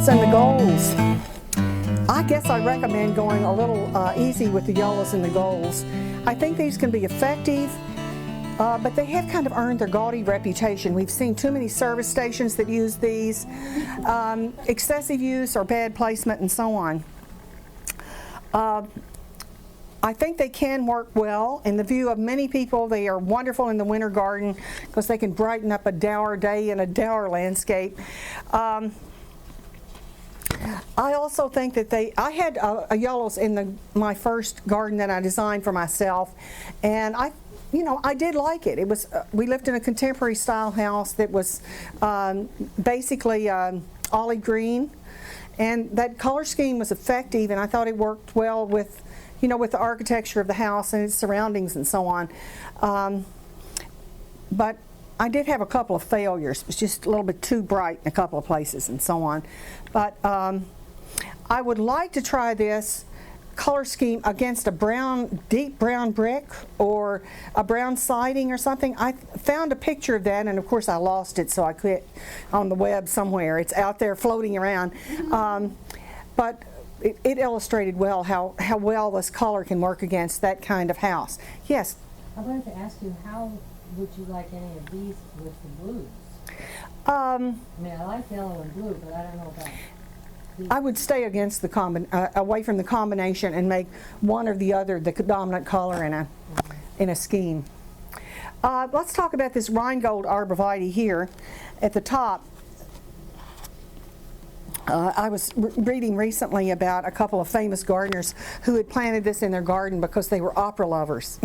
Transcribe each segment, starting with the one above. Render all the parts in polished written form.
yellows and the golds. I guess I recommend going a little easy with the yellows and the golds. I think these can be effective, but they have kind of earned their gaudy reputation. We've seen too many service stations that use these, excessive use or bad placement and so on. I think they can work well. In the view of many people, they are wonderful in the winter garden because they can brighten up a dour day in a dour landscape. I also think that I had yellows in my first garden that I designed for myself, and I did like it. It was we lived in a contemporary style house that was basically olive green, and that color scheme was effective, and I thought it worked well with the architecture of the house and its surroundings and so on. But I did have a couple of failures. It was just a little bit too bright in a couple of places and so on. But I would like to try this color scheme against a deep brown brick or a brown siding or something. I found a picture of that, and of course I lost it, so I quit on the web somewhere. It's out there floating around. But it illustrated well how well this color can work against that kind of house. Yes? I wanted to ask you, how would you like any of these with the blues? I like yellow and blue, but I don't know about these. I would stay against away from the combination and make one or the other the dominant color in a scheme. Let's talk about this Rheingold arborvitae here at the top. I was reading recently about a couple of famous gardeners who had planted this in their garden because they were opera lovers.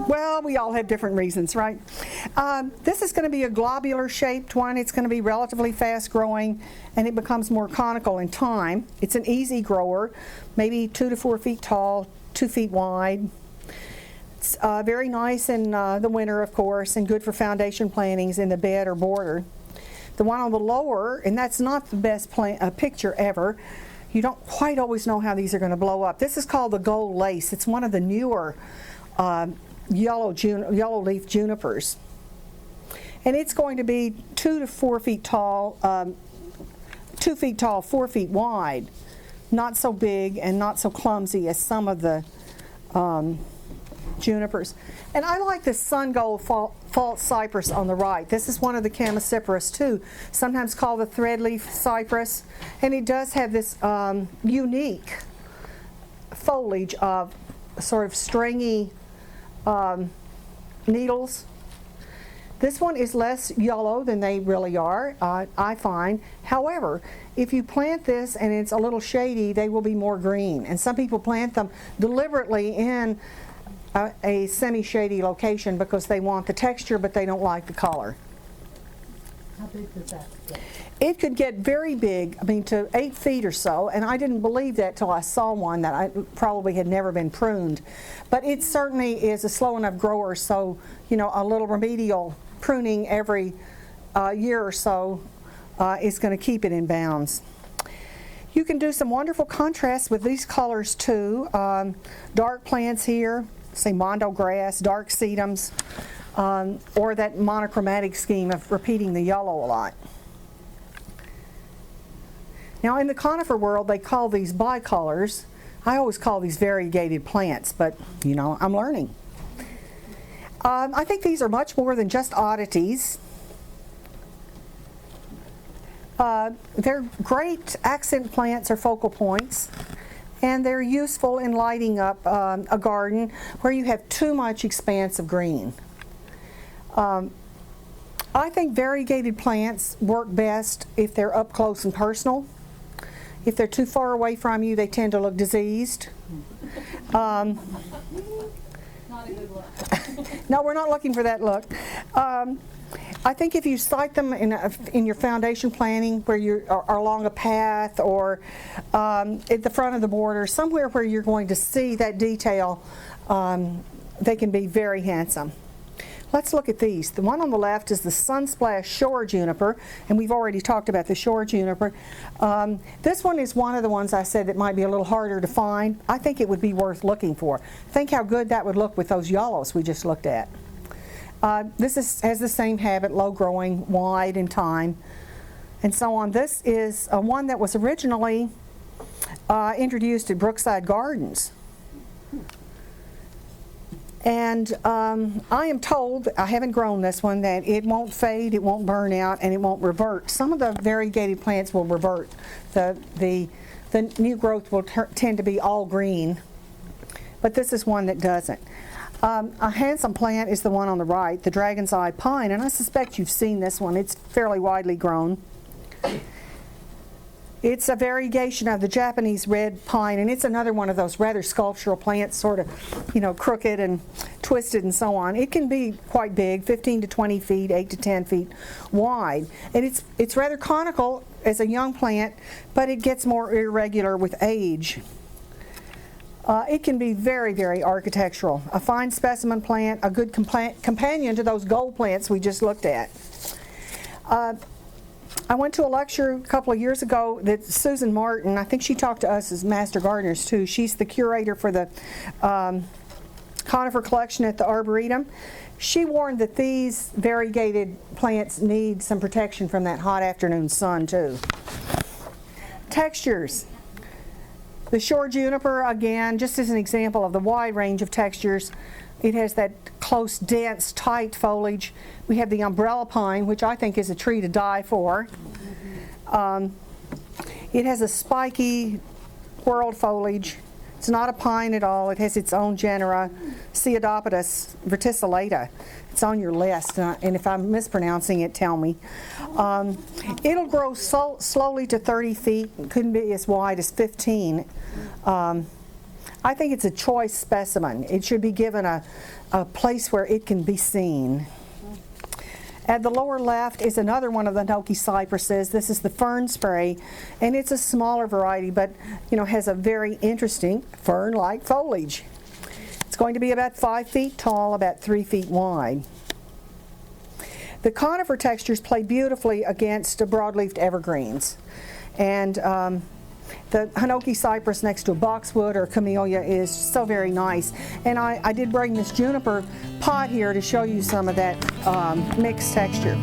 Well, we all have different reasons, right? This is going to be a globular shaped one. It's going to be relatively fast growing, and it becomes more conical in time. It's an easy grower, maybe 2 to 4 feet tall, 2 feet wide. It's very nice in the winter, of course, and good for foundation plantings in the bed or border. The one on the lower, and that's not the best picture ever. You don't quite always know how these are going to blow up. This is called the gold lace. It's one of the newer yellow leaf junipers. And it's going to be 2 to 4 feet tall, 2 feet tall, 4 feet wide. Not so big and not so clumsy as some of the junipers. And I like this sun gold false cypress on the right. This is one of the Chamaecyparis too, sometimes called the threadleaf cypress. And it does have this unique foliage of sort of stringy needles. This one is less yellow than they really are, I find. However, if you plant this and it's a little shady, they will be more green. And some people plant them deliberately in a semi-shady location because they want the texture, but they don't like the color. How big does that get? It could get very big, to 8 feet or so, and I didn't believe that till I saw one that I probably had never been pruned. But it certainly is a slow enough grower, so a little remedial pruning every year or so is going to keep it in bounds. You can do some wonderful contrasts with these colors too. Dark plants here, say mondo grass, dark sedums, or that monochromatic scheme of repeating the yellow a lot. Now in the conifer world they call these bicolors. I always call these variegated plants, but I'm learning. I think these are much more than just oddities. They're great accent plants or focal points, and they're useful in lighting up a garden where you have too much expanse of green. I think variegated plants work best if they're up close and personal. If they're too far away from you, they tend to look diseased. Not a good look. No, we're not looking for that look. I think if you site them in your foundation planting where you are along a path or at the front of the border, somewhere where you're going to see that detail, they can be very handsome. Let's look at these. The one on the left is the Sunsplash Shore Juniper, and we've already talked about the Shore Juniper. This one is one of the ones I said that might be a little harder to find. I think it would be worth looking for. Think how good that would look with those yellows we just looked at. This has the same habit, low growing, wide in time, and so on. This is one that was originally introduced at Brookside Gardens. And I am told, I haven't grown this one, that it won't fade, it won't burn out, and it won't revert. Some of the variegated plants will revert. The new growth will tend to be all green, but this is one that doesn't. A handsome plant is the one on the right, the Dragon's Eye Pine, and I suspect you've seen this one. It's fairly widely grown. It's a variegation of the Japanese red pine, and it's another one of those rather sculptural plants, sort of, you know, crooked and twisted and so on. It can be quite big, 15 to 20 feet, 8 to 10 feet wide. And it's rather conical as a young plant, but it gets more irregular with age. It can be very, very architectural. A fine specimen plant, a good companion to those gold plants we just looked at. I went to a lecture a couple of years ago that Susan Martin, I think she talked to us as master gardeners too. She's the curator for the conifer collection at the Arboretum. She warned that these variegated plants need some protection from that hot afternoon sun too. Textures. The shore juniper, again, just as an example of the wide range of textures. It has that close, dense, tight foliage. We have the umbrella pine, which I think is a tree to die for. It has a spiky, whorled foliage. It's not a pine at all. It has its own genera, Ceodopatus verticillata. It's on your list, and if I'm mispronouncing it, tell me. It'll grow slowly to 30 feet. It couldn't be as wide as 15. I think it's a choice specimen. It should be given a place where it can be seen. At the lower left is another one of the Hinoki cypresses. This is the fern spray, and it's a smaller variety, but has a very interesting fern-like foliage. It's going to be about 5 feet tall, about 3 feet wide. The conifer textures play beautifully against broadleafed evergreens, and the Hinoki cypress next to a boxwood or camellia is so very nice. And I did bring this juniper pot here to show you some of that mixed texture.